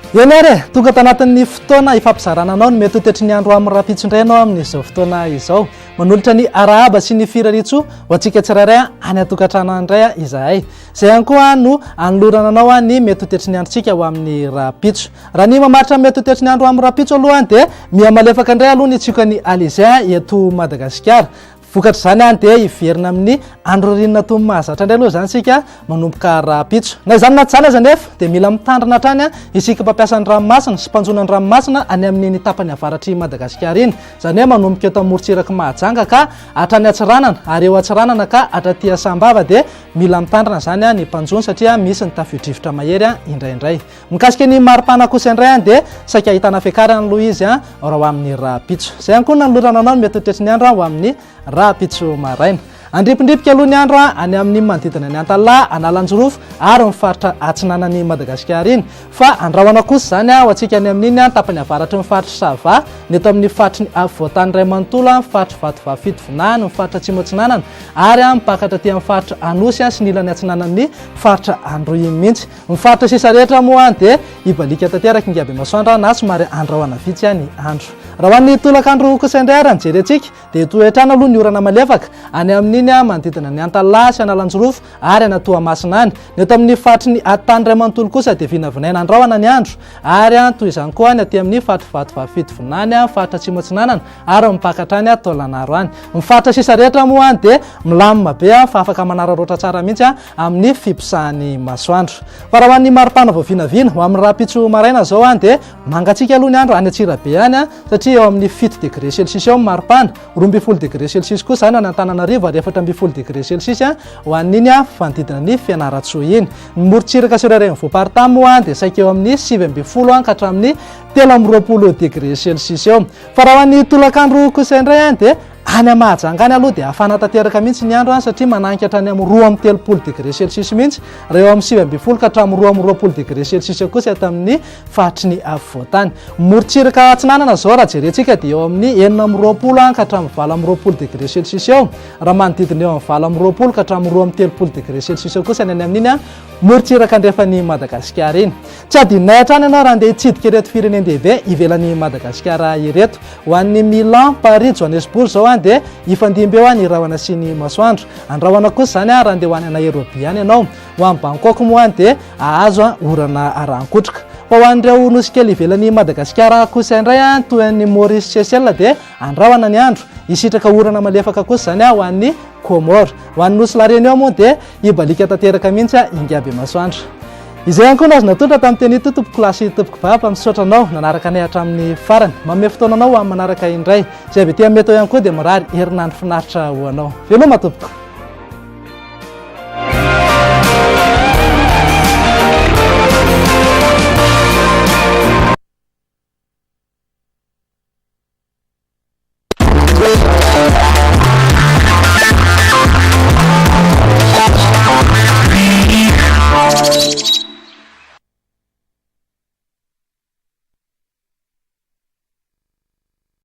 Enare tonga tanatin'ny fotoana ifampizarana anao no mety ho tetry ny andro amin'ny rapitsindray anao amin'izao fotoana izao manolotra ny arahaba sy ny firaritso ho antsika tsirairay any atokantrano andray izahay izay ihany koa no anolorana anao ny mety ho tetry ny androntsika ho amin'ny rapitso raha ny mamaritra mety ho tetry ny andro amin'ny rapitso aloha dia miha malefaka indray aloha ny tsika ny alizay eto Madagasikara vokatra zany any dia iverina amin'ny andro rinina toy mahazatra indray aloha zany sika manomboka rapitso na izany na tsala aza nefa dia mila mitandrina hatrany isika mpampiasa ny ranomasina sy mpanjona ny ranomasina any amin'ny tapany avaratry Madagasikara iny zany hoe manomboka eto amorontsiraka mahajanga ka hatrany atsiranana ary eo atsiranana ka hatraty Sambava dia mila mitandrina zany ny mpanjona satria misy ny tafio-drivotra mahery indraindray mikasika ny maripana kosa indray dia saika ahitana fiakarana aloha izy raha amin'ny rapitso izay ihany koa nanolorana anao mety ho tetry ny andro ho amin'ny rapitso maraina andripindripika aloha ny andro any amin'ny manodidina ny Antalahy analanjorofo ary mifaritra atsinanan'ny Madagasikara iny fa andrahoana kosa zany ho antsika any amin'iny tapany avaratry ny faritra Sava ny eto amin'ny faritry ny avoatany ray manontolo mifaritra Vatovavafito Vinany mifaritra Atsimo Atsinanana ary mipakatra aty amin'ny faritra Anosy sy ny ilany atsinanan'ny faritra Androy mihitsy mifaritra sisa rehetra moa dia ibalika tanteraka ingaby masoandro na somary andrahoana vitsy ny andro raha hoan'ny tolakandro kosa indray ary nijery antsika dia toetrana aloha ny orana malefaka any amin'iny manodidina ny Antalahy sy Analanjorofo ary ana Toamasina any ny eto amin'ny faritry ny Atany ray manontolo kosa dia vinavinaina andrahoana ny andro ary toy izany koa ny aty amin'ny faritra Vatovavafito Vinany faritra Atsimo Atsinanana ary mipakatra any Taolagnaro any mifaritra sisa rehetra moa dia milamina be fa afaka manararaotra tsara mihitsy amin'ny fipisahan'ny masoandro fa raha hoan'ny maripana vao vinavina ho amin'ny rapitso maraina zao dia mangatsika aloha ny andro any Atsirabe any satria eo amin'ny 7 degré celsius eo maripana 12 degré celsius kosa zany any Antananarivo ary 14 degré celsius ho an'iny fanodidina ny Fianaratsoa iny ny morontsiraka Sorareny Voaparitany moa dia saika eo amin'ny 7 ka hatramin'ny 13 degré celsius eo fa raha hoan'ny tolakandro kosa indray dia any Mahajanga any aloha dia afana tanteraka mihitsy ny andro satria mananika hatrany amin'ny 13 degré celsius mihitsy raha eo amin'ny 7 ka hatramin'ny 20 degré celsius kosa eto amin'ny faritry ny avoatany morontsiraka Atsinanana zao raha jerentsika dia eo amin'ny 9 ka hatramin'ny 20 degré celsius eo raha manodidina eo amin'ny 20 ka hatramin'ny 13 degré celsius kosa ny amin'iny morontsiraka andrefany Madagasikara iny tsy adinay hatrany ianao raha andeha hitsidika ireto firenendehibe ivelan'ny Madagasikara ireto ho an'ny Milan, Paris, Johannesburg zao dia ifandimby eo ny rahona sy ny masoandro andrahoana kosa zany raha andeha ho any Nairobi any ianao ho amin'ny Bangkok moa dia ahazo orana arankotroka fa ho an'ireo nosy kely ivelan'ny Madagasikara kosa indray toy ny Maurice, Seychelles dia andrahoana ny andro isitraka orana malefaka kosa zany ho an'ny Comore ho an'ny nosy Lareny eo moa dia ibalika tanteraka mihitsy ingaby masoandro izay ihany koa no azo natondra tamin'ny teny tompoko lasy tompoko vava misaotra anao nanaraka anay hatramin'ny farany manome fotoana anao amin'ny manaraka indray izay avy ety mety ihany koa dia mirary herinandro finaritra ho anao veloma tompoko